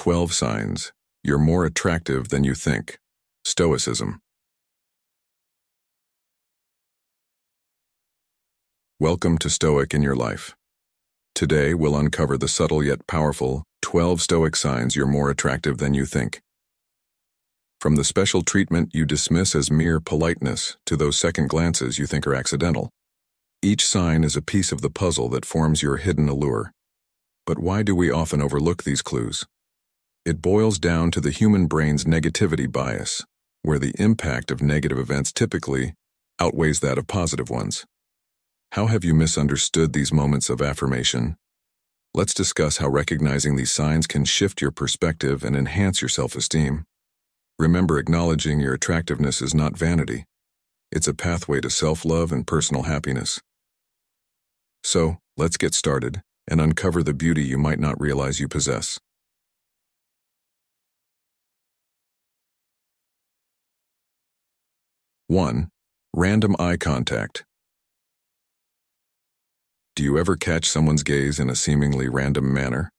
12 signs you're more attractive than you think. Stoicism. Welcome to Stoic in Your Life. Today we'll uncover the subtle yet powerful 12 Stoic signs you're more attractive than you think. From the special treatment you dismiss as mere politeness to those second glances you think are accidental, each sign is a piece of the puzzle that forms your hidden allure. But why do we often overlook these clues? It boils down to the human brain's negativity bias, where the impact of negative events typically outweighs that of positive ones. How have you misunderstood these moments of affirmation? Let's discuss how recognizing these signs can shift your perspective and enhance your self-esteem. Remember, acknowledging your attractiveness is not vanity. It's a pathway to self-love and personal happiness. So, let's get started and uncover the beauty you might not realize you possess. 1. Random eye contact. Do you ever catch someone's gaze in a seemingly random manner?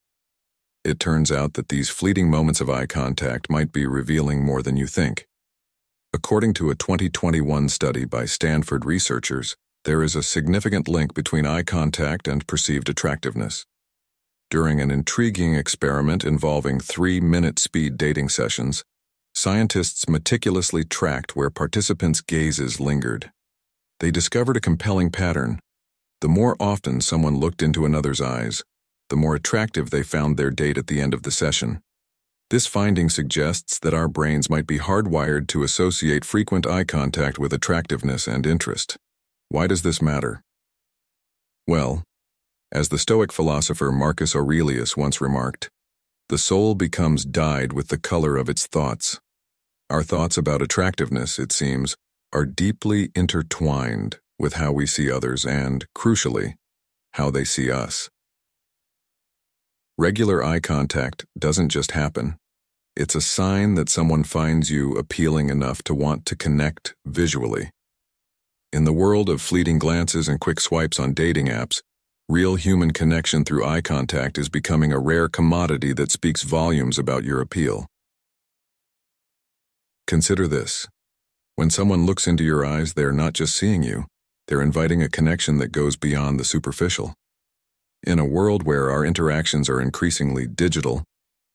It turns out that these fleeting moments of eye contact might be revealing more than you think. According to a 2021 study by Stanford researchers, there is a significant link between eye contact and perceived attractiveness. During an intriguing experiment involving 3-minute speed dating sessions, scientists meticulously tracked where participants' gazes lingered. They discovered a compelling pattern. The more often someone looked into another's eyes, the more attractive they found their date at the end of the session. This finding suggests that our brains might be hardwired to associate frequent eye contact with attractiveness and interest. Why does this matter? Well, as the Stoic philosopher Marcus Aurelius once remarked, the soul becomes dyed with the color of its thoughts. Our thoughts about attractiveness, it seems, are deeply intertwined with how we see others and, crucially, how they see us. Regular eye contact doesn't just happen. It's a sign that someone finds you appealing enough to want to connect visually. In the world of fleeting glances and quick swipes on dating apps, real human connection through eye contact is becoming a rare commodity that speaks volumes about your appeal. Consider this. When someone looks into your eyes, they're not just seeing you, they're inviting a connection that goes beyond the superficial. In a world where our interactions are increasingly digital,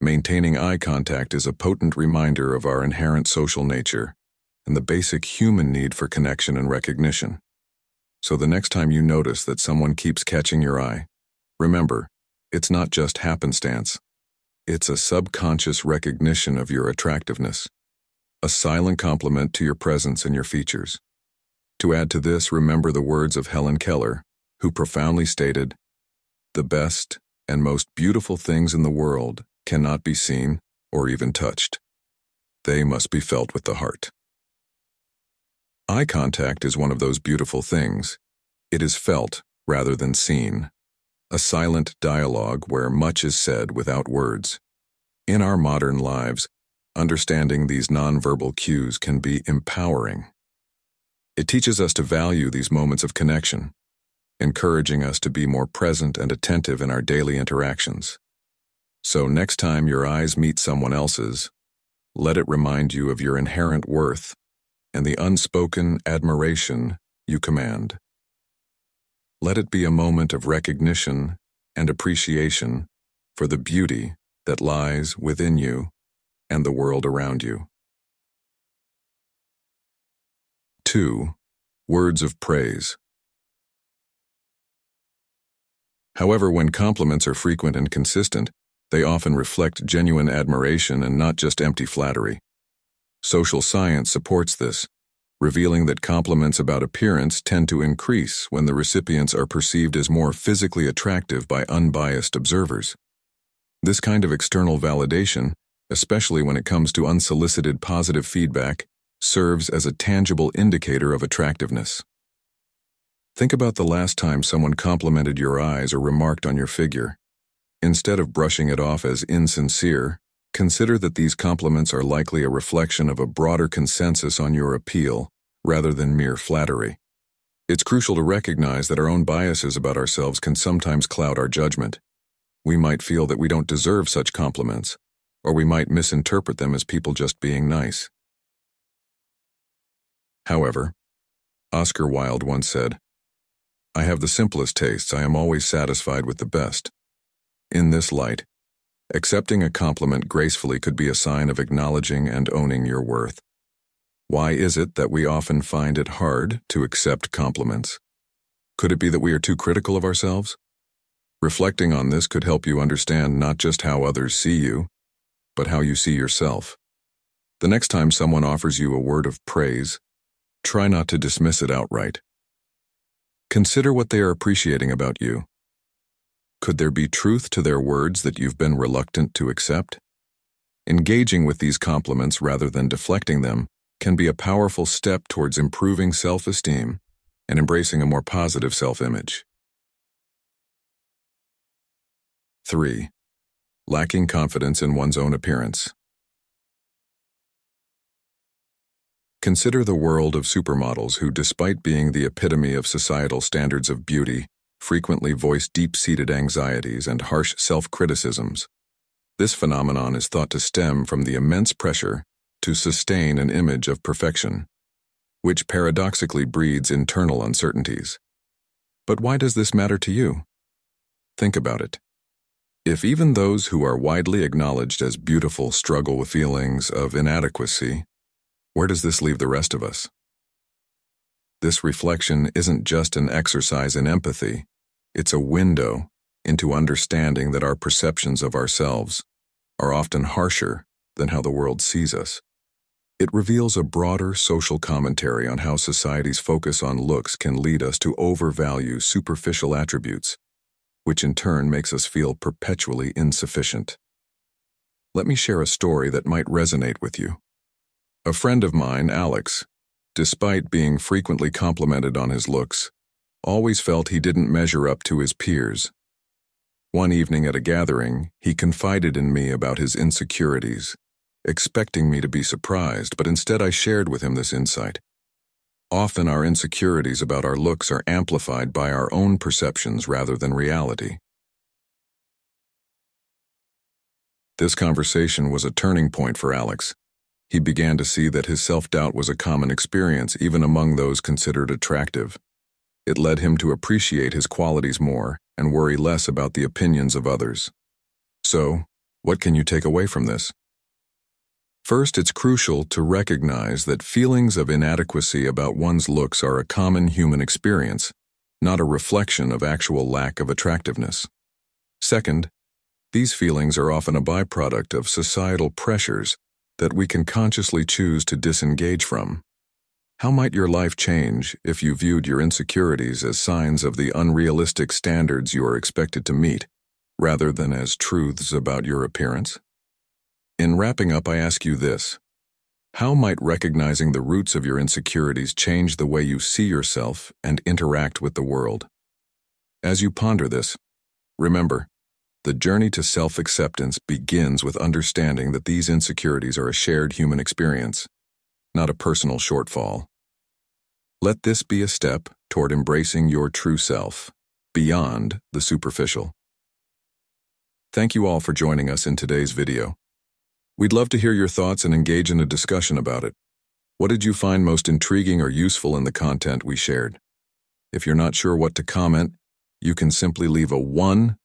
maintaining eye contact is a potent reminder of our inherent social nature and the basic human need for connection and recognition. So the next time you notice that someone keeps catching your eye, remember, it's not just happenstance. It's a subconscious recognition of your attractiveness, a silent compliment to your presence and your features. To add to this, remember the words of Helen Keller, who profoundly stated, "The best and most beautiful things in the world cannot be seen or even touched. They must be felt with the heart." Eye contact is one of those beautiful things. It is felt rather than seen. A silent dialogue where much is said without words. In our modern lives, understanding these nonverbal cues can be empowering. It teaches us to value these moments of connection, encouraging us to be more present and attentive in our daily interactions. So next time your eyes meet someone else's, let it remind you of your inherent worth and the unspoken admiration you command. Let it be a moment of recognition and appreciation for the beauty that lies within you and the world around you. 2. Words of praise. However, when compliments are frequent and consistent, they often reflect genuine admiration and not just empty flattery. Social science supports this, revealing that compliments about appearance tend to increase when the recipients are perceived as more physically attractive by unbiased observers. This kind of external validation, especially when it comes to unsolicited positive feedback, serves as a tangible indicator of attractiveness. Think about the last time someone complimented your eyes or remarked on your figure. Instead of brushing it off as insincere, consider that these compliments are likely a reflection of a broader consensus on your appeal, rather than mere flattery. It's crucial to recognize that our own biases about ourselves can sometimes cloud our judgment. We might feel that we don't deserve such compliments, or we might misinterpret them as people just being nice. However, Oscar Wilde once said, "I have the simplest tastes, I am always satisfied with the best." In this light, accepting a compliment gracefully could be a sign of acknowledging and owning your worth. Why is it that we often find it hard to accept compliments? Could it be that we are too critical of ourselves? Reflecting on this could help you understand not just how others see you, but how you see yourself. The next time someone offers you a word of praise, try not to dismiss it outright. Consider what they are appreciating about you. Could there be truth to their words that you've been reluctant to accept? Engaging with these compliments rather than deflecting them can be a powerful step towards improving self-esteem and embracing a more positive self-image. 3. Lacking confidence in one's own appearance. Consider the world of supermodels who, despite being the epitome of societal standards of beauty, frequently voice deep-seated anxieties and harsh self-criticisms. This phenomenon is thought to stem from the immense pressure to sustain an image of perfection, which paradoxically breeds internal uncertainties. But why does this matter to you? Think about it. If even those who are widely acknowledged as beautiful struggle with feelings of inadequacy, where does this leave the rest of us? This reflection isn't just an exercise in empathy, it's a window into understanding that our perceptions of ourselves are often harsher than how the world sees us. It reveals a broader social commentary on how society's focus on looks can lead us to overvalue superficial attributes, which in turn makes us feel perpetually insufficient. Let me share a story that might resonate with you. A friend of mine, Alex, despite being frequently complimented on his looks, always felt he didn't measure up to his peers. One evening at a gathering, he confided in me about his insecurities, expecting me to be surprised, but instead I shared with him this insight. Often our insecurities about our looks are amplified by our own perceptions rather than reality. This conversation was a turning point for Alex. He began to see that his self-doubt was a common experience even among those considered attractive. It led him to appreciate his qualities more and worry less about the opinions of others. So, what can you take away from this? First, it's crucial to recognize that feelings of inadequacy about one's looks are a common human experience, not a reflection of actual lack of attractiveness. Second, these feelings are often a byproduct of societal pressures that we can consciously choose to disengage from. How might your life change if you viewed your insecurities as signs of the unrealistic standards you are expected to meet, rather than as truths about your appearance? In wrapping up, I ask you this: how might recognizing the roots of your insecurities change the way you see yourself and interact with the world? As you ponder this, remember, the journey to self-acceptance begins with understanding that these insecurities are a shared human experience, not a personal shortfall. Let this be a step toward embracing your true self, beyond the superficial. Thank you all for joining us in today's video. We'd love to hear your thoughts and engage in a discussion about it. What did you find most intriguing or useful in the content we shared? If you're not sure what to comment, you can simply leave a 1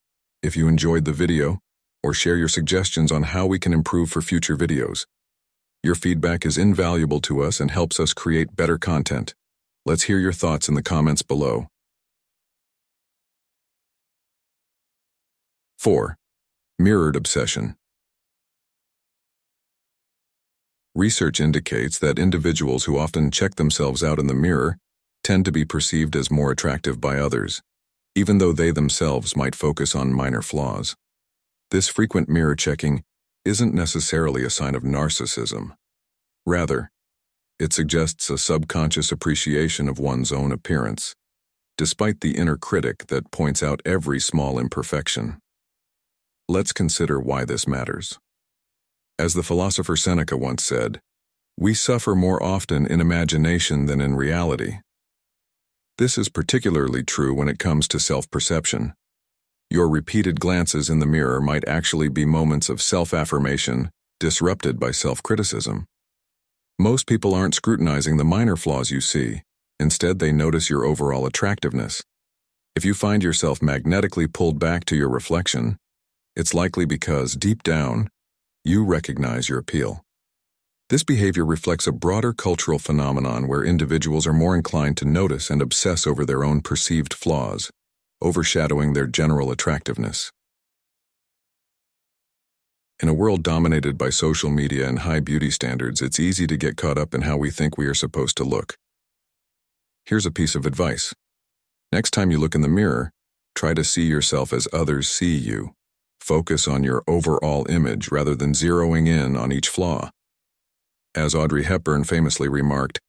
if you enjoyed the video, or share your suggestions on how we can improve for future videos. Your feedback is invaluable to us and helps us create better content. Let's hear your thoughts in the comments below. 4. Mirrored obsession. Research indicates that individuals who often check themselves out in the mirror tend to be perceived as more attractive by others, even though they themselves might focus on minor flaws. This frequent mirror checking isn't necessarily a sign of narcissism. Rather, it suggests a subconscious appreciation of one's own appearance, despite the inner critic that points out every small imperfection. Let's consider why this matters. As the philosopher Seneca once said, "We suffer more often in imagination than in reality." This is particularly true when it comes to self-perception. Your repeated glances in the mirror might actually be moments of self-affirmation disrupted by self-criticism. Most people aren't scrutinizing the minor flaws you see. Instead, they notice your overall attractiveness. If you find yourself magnetically pulled back to your reflection, it's likely because, deep down, you recognize your appeal. This behavior reflects a broader cultural phenomenon where individuals are more inclined to notice and obsess over their own perceived flaws, overshadowing their general attractiveness. In a world dominated by social media and high beauty standards, it's easy to get caught up in how we think we are supposed to look. Here's a piece of advice. Next time you look in the mirror, try to see yourself as others see you. Focus on your overall image rather than zeroing in on each flaw. As Audrey Hepburn famously remarked,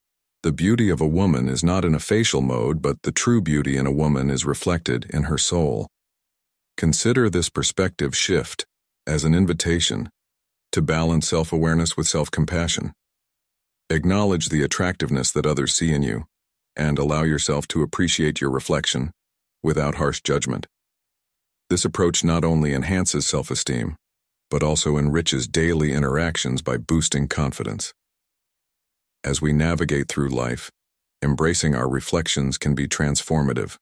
the beauty of a woman is not in a facial mode, but the true beauty in a woman is reflected in her soul. Consider this perspective shift as an invitation to balance self-awareness with self-compassion. Acknowledge the attractiveness that others see in you, and allow yourself to appreciate your reflection without harsh judgment. This approach not only enhances self-esteem, but also enriches daily interactions by boosting confidence. As we navigate through life, embracing our reflections can be transformative.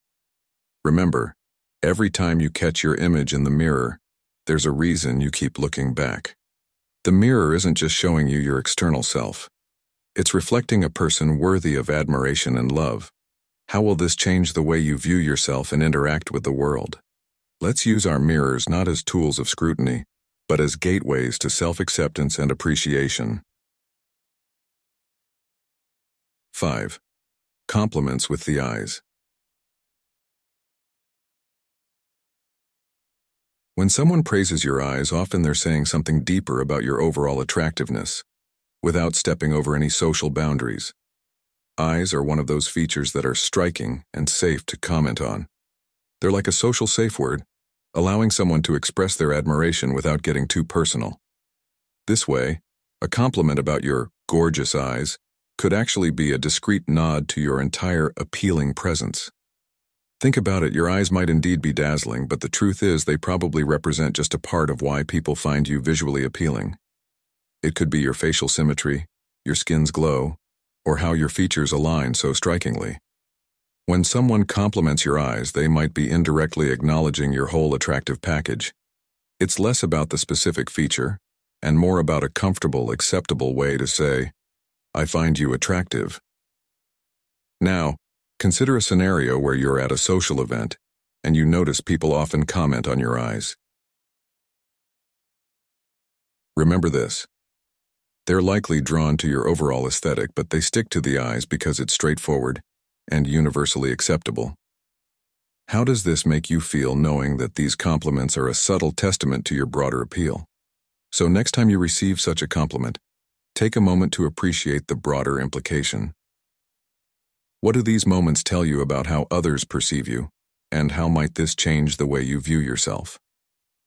Remember, every time you catch your image in the mirror, there's a reason you keep looking back. The mirror isn't just showing you your external self. It's reflecting a person worthy of admiration and love. How will this change the way you view yourself and interact with the world? Let's use our mirrors not as tools of scrutiny, but as gateways to self-acceptance and appreciation. 5. Compliments with the eyes. When someone praises your eyes, often they're saying something deeper about your overall attractiveness, without stepping over any social boundaries. Eyes are one of those features that are striking and safe to comment on. They're like a social safe word, allowing someone to express their admiration without getting too personal. This way, a compliment about your gorgeous eyes could actually be a discreet nod to your entire appealing presence. Think about it, your eyes might indeed be dazzling, but the truth is they probably represent just a part of why people find you visually appealing. It could be your facial symmetry, your skin's glow, or how your features align so strikingly. When someone compliments your eyes, they might be indirectly acknowledging your whole attractive package. It's less about the specific feature, and more about a comfortable, acceptable way to say, "I find you attractive." Now, consider a scenario where you're at a social event, and you notice people often comment on your eyes. Remember this. They're likely drawn to your overall aesthetic, but they stick to the eyes because it's straightforward and universally acceptable. How does this make you feel knowing that these compliments are a subtle testament to your broader appeal? So next time you receive such a compliment, take a moment to appreciate the broader implication. What do these moments tell you about how others perceive you, and how might this change the way you view yourself?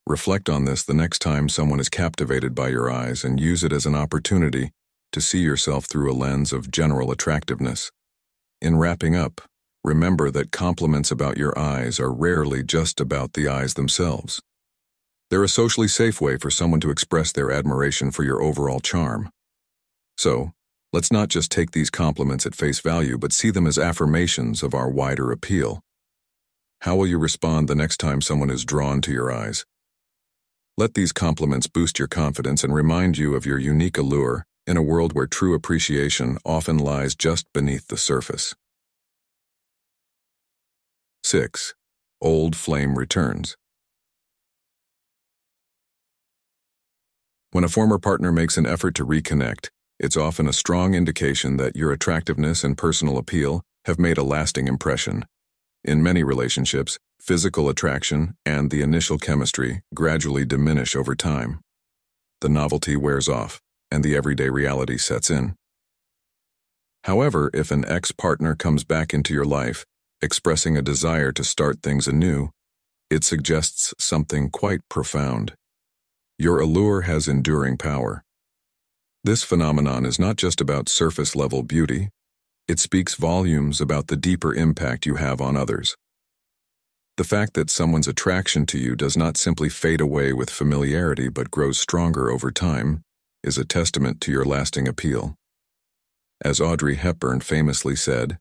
Reflect on this the next time someone is captivated by your eyes and use it as an opportunity to see yourself through a lens of general attractiveness. In wrapping up, remember that compliments about your eyes are rarely just about the eyes themselves. They're a socially safe way for someone to express their admiration for your overall charm. So, let's not just take these compliments at face value, but see them as affirmations of our wider appeal. How will you respond the next time someone is drawn to your eyes? Let these compliments boost your confidence and remind you of your unique allure in a world where true appreciation often lies just beneath the surface. 6. Old flame returns. When a former partner makes an effort to reconnect, it's often a strong indication that your attractiveness and personal appeal have made a lasting impression. In many relationships, physical attraction and the initial chemistry gradually diminish over time. The novelty wears off, and the everyday reality sets in. However, if an ex-partner comes back into your life, expressing a desire to start things anew, it suggests something quite profound. Your allure has enduring power. This phenomenon is not just about surface-level beauty. It speaks volumes about the deeper impact you have on others. The fact that someone's attraction to you does not simply fade away with familiarity but grows stronger over time is a testament to your lasting appeal. As Audrey Hepburn famously said,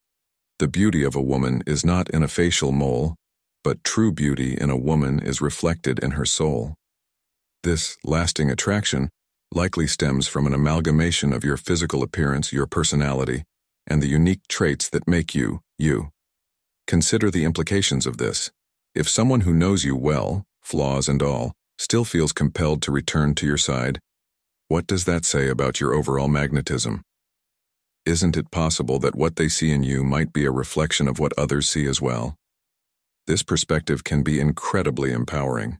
"The beauty of a woman is not in a facial mole, but true beauty in a woman is reflected in her soul." This lasting attraction likely stems from an amalgamation of your physical appearance, your personality, and the unique traits that make you, you. Consider the implications of this. If someone who knows you well, flaws and all, still feels compelled to return to your side, what does that say about your overall magnetism? Isn't it possible that what they see in you might be a reflection of what others see as well? This perspective can be incredibly empowering.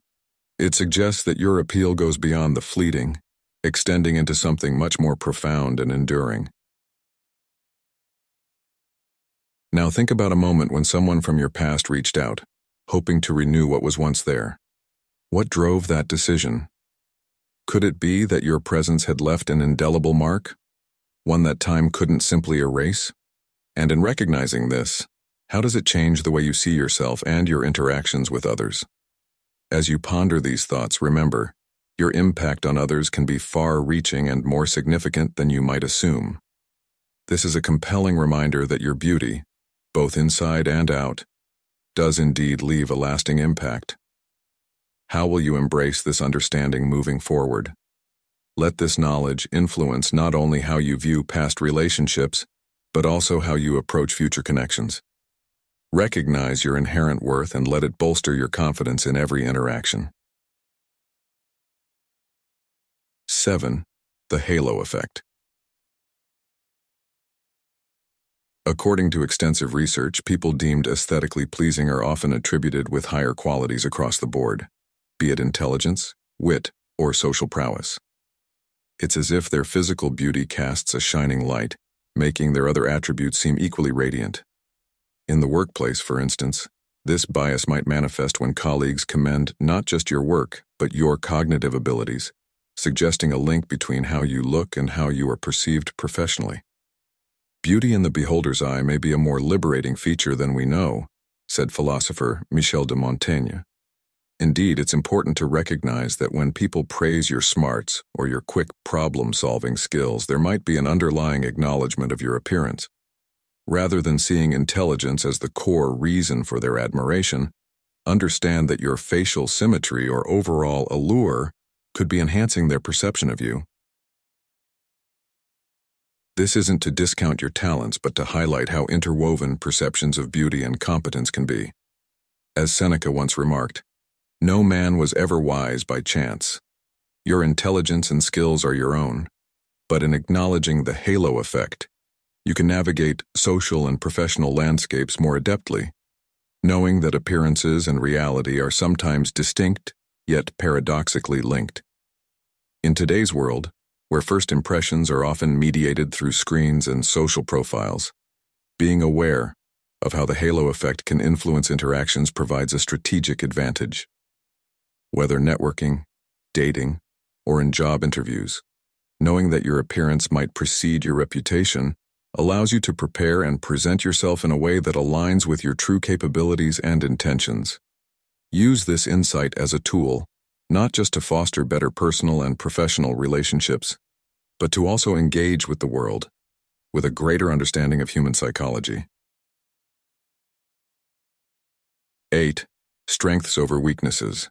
It suggests that your appeal goes beyond the fleeting, extending into something much more profound and enduring. Now think about a moment when someone from your past reached out, hoping to renew what was once there. What drove that decision? Could it be that your presence had left an indelible mark, one that time couldn't simply erase? And in recognizing this, how does it change the way you see yourself and your interactions with others? As you ponder these thoughts, remember, your impact on others can be far-reaching and more significant than you might assume. This is a compelling reminder that your beauty, both inside and out, does indeed leave a lasting impact. How will you embrace this understanding moving forward? Let this knowledge influence not only how you view past relationships, but also how you approach future connections. Recognize your inherent worth and let it bolster your confidence in every interaction. 7. The halo effect. According to extensive research, people deemed aesthetically pleasing are often attributed with higher qualities across the board, be it intelligence, wit, or social prowess. It's as if their physical beauty casts a shining light, making their other attributes seem equally radiant. In the workplace, for instance, this bias might manifest when colleagues commend not just your work, but your cognitive abilities, suggesting a link between how you look and how you are perceived professionally. Beauty in the beholder's eye may be a more liberating feature than we know, said philosopher Michel de Montaigne. Indeed, it's important to recognize that when people praise your smarts or your quick problem-solving skills, there might be an underlying acknowledgement of your appearance. Rather than seeing intelligence as the core reason for their admiration, understand that your facial symmetry or overall allure could be enhancing their perception of you. This isn't to discount your talents, but to highlight how interwoven perceptions of beauty and competence can be. As Seneca once remarked, "No man was ever wise by chance. Your intelligence and skills are your own, but in acknowledging the halo effect, you can navigate social and professional landscapes more adeptly, knowing that appearances and reality are sometimes distinct, yet paradoxically linked." In today's world, where first impressions are often mediated through screens and social profiles, being aware of how the halo effect can influence interactions provides a strategic advantage. Whether networking, dating, or in job interviews, knowing that your appearance might precede your reputation allows you to prepare and present yourself in a way that aligns with your true capabilities and intentions. Use this insight as a tool, not just to foster better personal and professional relationships, but to also engage with the world with a greater understanding of human psychology. 8. Strengths over weaknesses.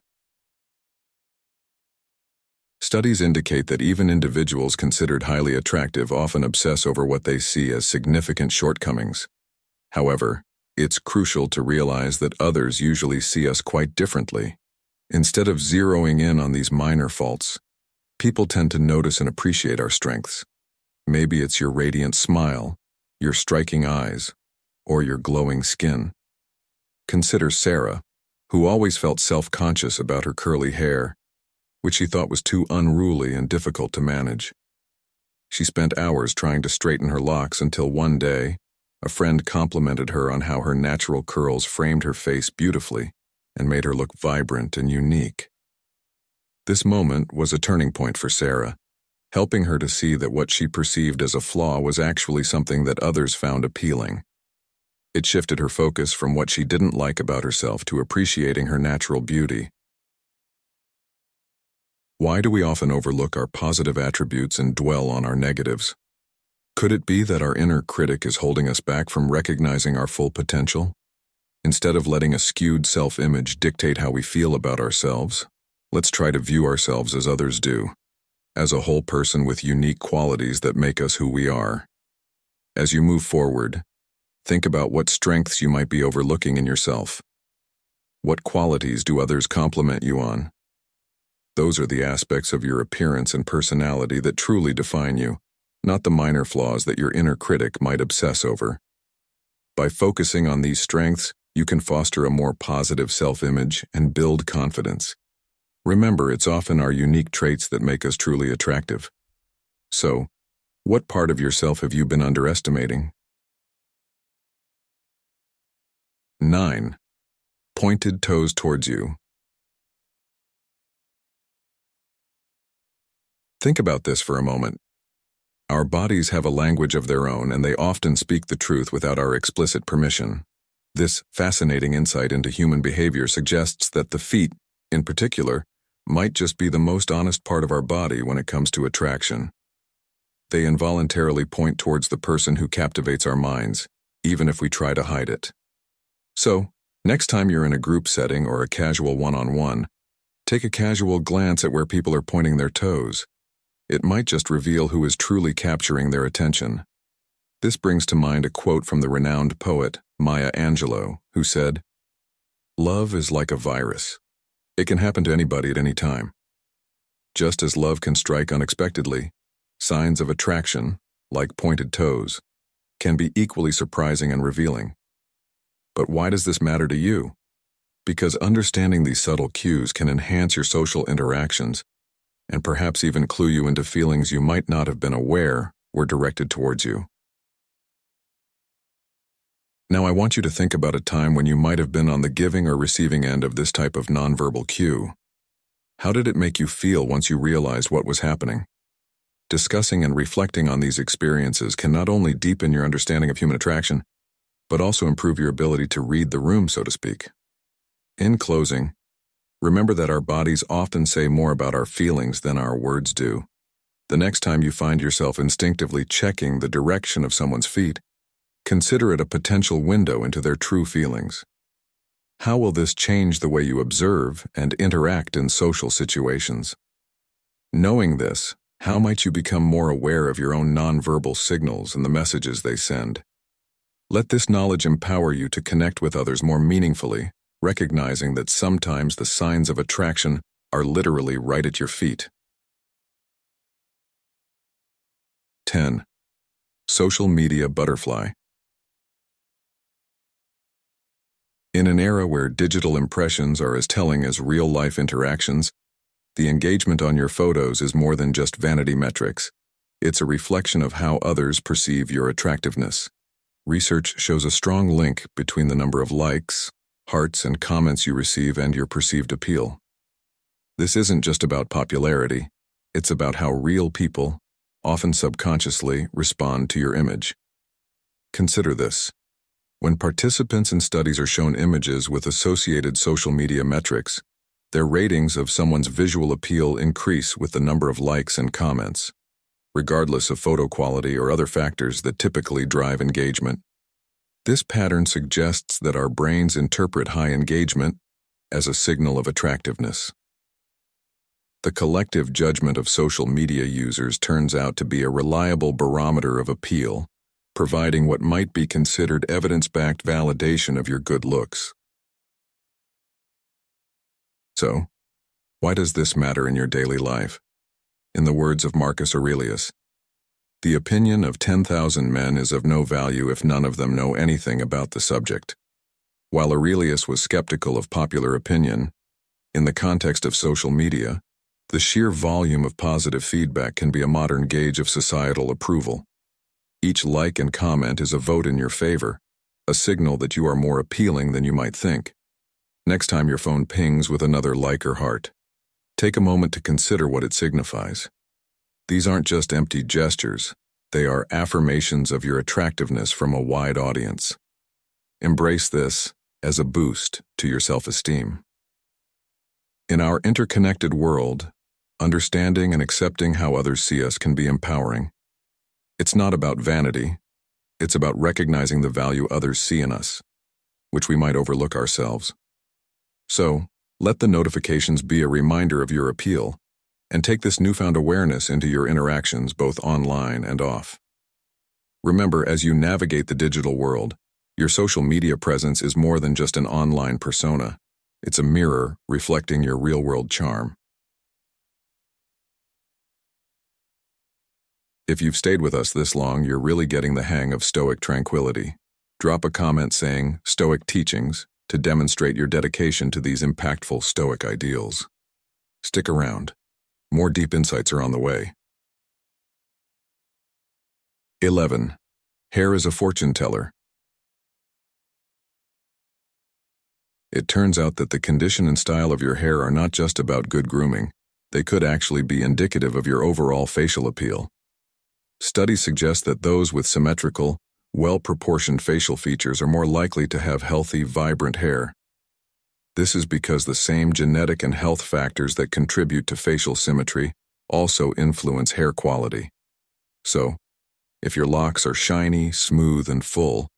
Studies indicate that even individuals considered highly attractive often obsess over what they see as significant shortcomings. However, it's crucial to realize that others usually see us quite differently. Instead of zeroing in on these minor faults, people tend to notice and appreciate our strengths. Maybe it's your radiant smile, your striking eyes, or your glowing skin. Consider Sarah, who always felt self-conscious about her curly hair, which she thought was too unruly and difficult to manage. She spent hours trying to straighten her locks until one day, a friend complimented her on how her natural curls framed her face beautifully and made her look vibrant and unique. This moment was a turning point for Sarah, helping her to see that what she perceived as a flaw was actually something that others found appealing. It shifted her focus from what she didn't like about herself to appreciating her natural beauty. Why do we often overlook our positive attributes and dwell on our negatives? Could it be that our inner critic is holding us back from recognizing our full potential? Instead of letting a skewed self-image dictate how we feel about ourselves, let's try to view ourselves as others do, as a whole person with unique qualities that make us who we are. As you move forward, think about what strengths you might be overlooking in yourself. What qualities do others compliment you on? Those are the aspects of your appearance and personality that truly define you, not the minor flaws that your inner critic might obsess over. By focusing on these strengths, you can foster a more positive self-image and build confidence. Remember, it's often our unique traits that make us truly attractive. So, what part of yourself have you been underestimating? 9. Pointed toes towards you. Think about this for a moment. Our bodies have a language of their own, and they often speak the truth without our explicit permission. This fascinating insight into human behavior suggests that the feet, in particular, might just be the most honest part of our body when it comes to attraction. They involuntarily point towards the person who captivates our minds, even if we try to hide it. So, next time you're in a group setting or a casual one-on-one, take a casual glance at where people are pointing their toes. It might just reveal who is truly capturing their attention. This brings to mind a quote from the renowned poet Maya Angelou, who said, "Love is like a virus. It can happen to anybody at any time. Just as love can strike unexpectedly, signs of attraction, like pointed toes, can be equally surprising and revealing." But why does this matter to you? Because understanding these subtle cues can enhance your social interactions and perhaps even clue you into feelings you might not have been aware were directed towards you. Now I want you to think about a time when you might have been on the giving or receiving end of this type of nonverbal cue. How did it make you feel once you realized what was happening? Discussing and reflecting on these experiences can not only deepen your understanding of human attraction, but also improve your ability to read the room, so to speak. In closing, remember that our bodies often say more about our feelings than our words do. The next time you find yourself instinctively checking the direction of someone's feet, consider it a potential window into their true feelings. How will this change the way you observe and interact in social situations? Knowing this, how might you become more aware of your own nonverbal signals and the messages they send? Let this knowledge empower you to connect with others more meaningfully, recognizing that sometimes the signs of attraction are literally right at your feet. 10. Social media butterfly. In an era where digital impressions are as telling as real-life interactions, the engagement on your photos is more than just vanity metrics. It's a reflection of how others perceive your attractiveness. Research shows a strong link between the number of likes, hearts, and comments you receive and your perceived appeal. This isn't just about popularity, it's about how real people, often subconsciously, respond to your image. Consider this. When participants in studies are shown images with associated social media metrics, their ratings of someone's visual appeal increase with the number of likes and comments, regardless of photo quality or other factors that typically drive engagement. This pattern suggests that our brains interpret high engagement as a signal of attractiveness. The collective judgment of social media users turns out to be a reliable barometer of appeal, providing what might be considered evidence-backed validation of your good looks. So, why does this matter in your daily life? In the words of Marcus Aurelius, "The opinion of 10,000 men is of no value if none of them know anything about the subject." While Aurelius was skeptical of popular opinion, in the context of social media, the sheer volume of positive feedback can be a modern gauge of societal approval. Each like and comment is a vote in your favor, a signal that you are more appealing than you might think. Next time your phone pings with another like or heart, take a moment to consider what it signifies. These aren't just empty gestures, they are affirmations of your attractiveness from a wide audience. Embrace this as a boost to your self-esteem. In our interconnected world, understanding and accepting how others see us can be empowering. It's not about vanity, it's about recognizing the value others see in us, which we might overlook ourselves. So, let the notifications be a reminder of your appeal, and take this newfound awareness into your interactions both online and off. Remember, as you navigate the digital world, your social media presence is more than just an online persona. It's a mirror reflecting your real-world charm. If you've stayed with us this long, you're really getting the hang of Stoic tranquility. Drop a comment saying Stoic teachings to demonstrate your dedication to these impactful Stoic ideals. Stick around. More deep insights are on the way. 11. Hair is a fortune teller. It turns out that the condition and style of your hair are not just about good grooming. They could actually be indicative of your overall facial appeal. Studies suggest that those with symmetrical, well-proportioned facial features are more likely to have healthy, vibrant hair. This is because the same genetic and health factors that contribute to facial symmetry also influence hair quality. So, if your locks are shiny, smooth, and full,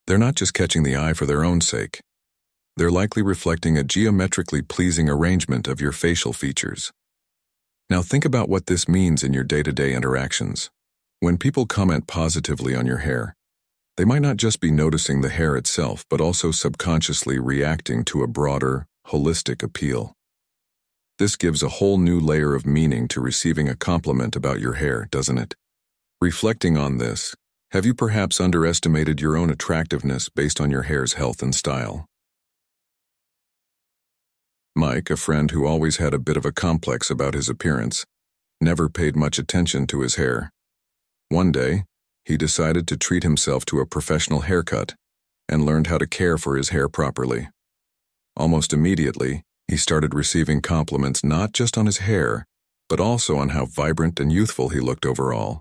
they're not just catching the eye for their own sake. They're likely reflecting a geometrically pleasing arrangement of your facial features. Now think about what this means in your day-to-day interactions. When people comment positively on your hair, they might not just be noticing the hair itself, but also subconsciously reacting to a broader, holistic appeal. This gives a whole new layer of meaning to receiving a compliment about your hair, doesn't it? Reflecting on this, have you perhaps underestimated your own attractiveness based on your hair's health and style? Mike, a friend who always had a bit of a complex about his appearance, never paid much attention to his hair. One day, he decided to treat himself to a professional haircut and learned how to care for his hair properly. Almost immediately, he started receiving compliments not just on his hair, but also on how vibrant and youthful he looked overall.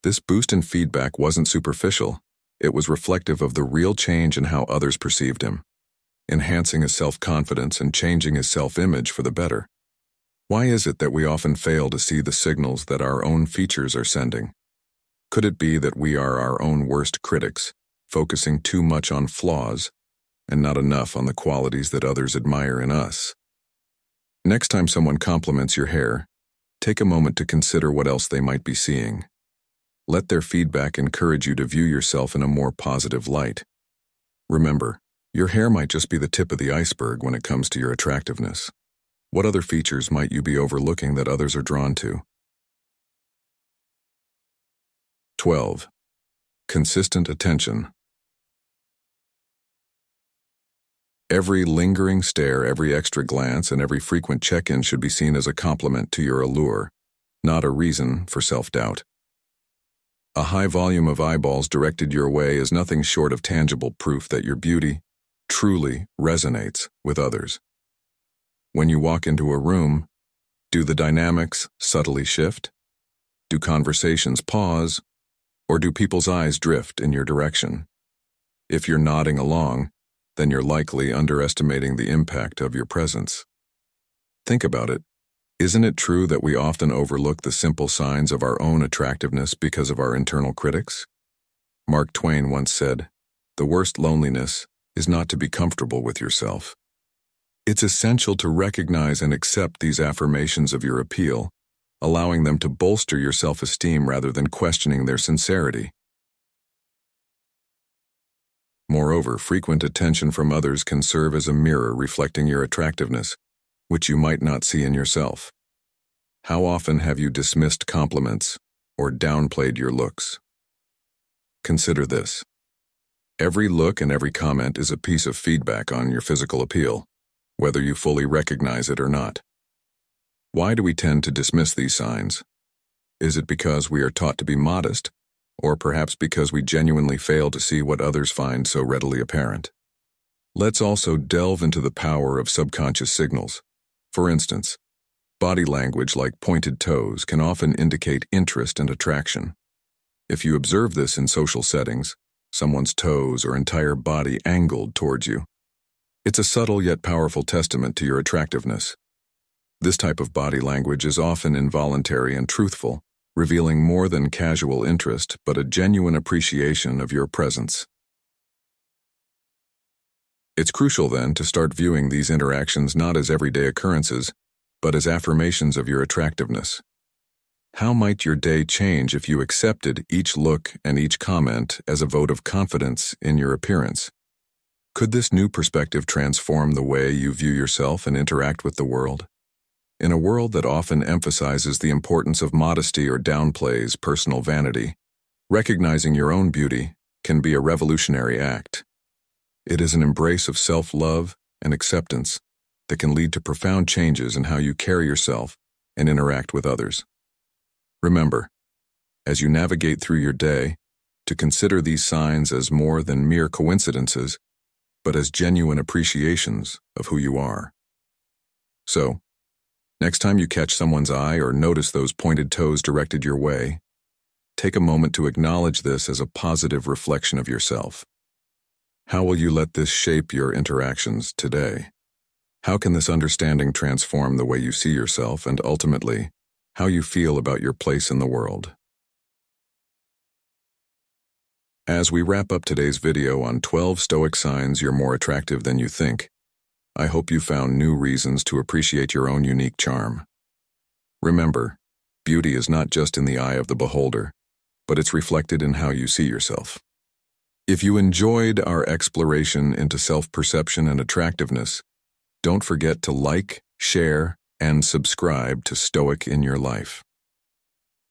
This boost in feedback wasn't superficial. It was reflective of the real change in how others perceived him, enhancing his self-confidence and changing his self-image for the better. Why is it that we often fail to see the signals that our own features are sending? Could it be that we are our own worst critics, focusing too much on flaws and not enough on the qualities that others admire in us? Next time someone compliments your hair, take a moment to consider what else they might be seeing. Let their feedback encourage you to view yourself in a more positive light. Remember, your hair might just be the tip of the iceberg when it comes to your attractiveness. What other features might you be overlooking that others are drawn to? 12. Consistent attention. Every lingering stare, every extra glance, and every frequent check-in should be seen as a compliment to your allure, not a reason for self-doubt. A high volume of eyeballs directed your way is nothing short of tangible proof that your beauty truly resonates with others. When you walk into a room, do the dynamics subtly shift? Do conversations pause? Or do people's eyes drift in your direction? If you're nodding along, then you're likely underestimating the impact of your presence. Think about it. Isn't it true that we often overlook the simple signs of our own attractiveness because of our internal critics? Mark Twain once said, "The worst loneliness is not to be comfortable with yourself." It's essential to recognize and accept these affirmations of your appeal, allowing them to bolster your self-esteem rather than questioning their sincerity. Moreover, frequent attention from others can serve as a mirror reflecting your attractiveness, which you might not see in yourself. How often have you dismissed compliments or downplayed your looks? Consider this. Every look and every comment is a piece of feedback on your physical appeal, whether you fully recognize it or not. Why do we tend to dismiss these signs? Is it because we are taught to be modest, or perhaps because we genuinely fail to see what others find so readily apparent? Let's also delve into the power of subconscious signals. For instance, body language like pointed toes can often indicate interest and attraction. If you observe this in social settings, someone's toes, or entire body angled towards you. It's a subtle yet powerful testament to your attractiveness. This type of body language is often involuntary and truthful, revealing more than casual interest but a genuine appreciation of your presence. It's crucial then to start viewing these interactions not as everyday occurrences, but as affirmations of your attractiveness. How might your day change if you accepted each look and each comment as a vote of confidence in your appearance? Could this new perspective transform the way you view yourself and interact with the world? In a world that often emphasizes the importance of modesty or downplays personal vanity, recognizing your own beauty can be a revolutionary act. It is an embrace of self-love and acceptance that can lead to profound changes in how you carry yourself and interact with others. Remember, as you navigate through your day, to consider these signs as more than mere coincidences, but as genuine appreciations of who you are. So, next time you catch someone's eye or notice those pointed toes directed your way, take a moment to acknowledge this as a positive reflection of yourself. How will you let this shape your interactions today? How can this understanding transform the way you see yourself and ultimately, how you feel about your place in the world? As we wrap up today's video on 12 Stoic signs you're more attractive than you think, I hope you found new reasons to appreciate your own unique charm. Remember, beauty is not just in the eye of the beholder, but it's reflected in how you see yourself. If you enjoyed our exploration into self-perception and attractiveness, don't forget to like, share, and subscribe to Stoic in Your Life.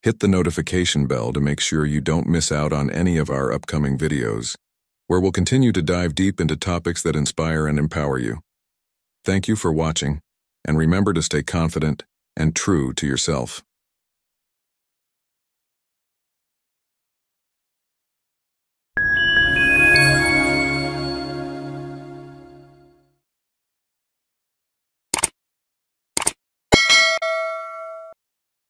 Hit the notification bell to make sure you don't miss out on any of our upcoming videos, where we'll continue to dive deep into topics that inspire and empower you. Thank you for watching, and remember to stay confident and true to yourself.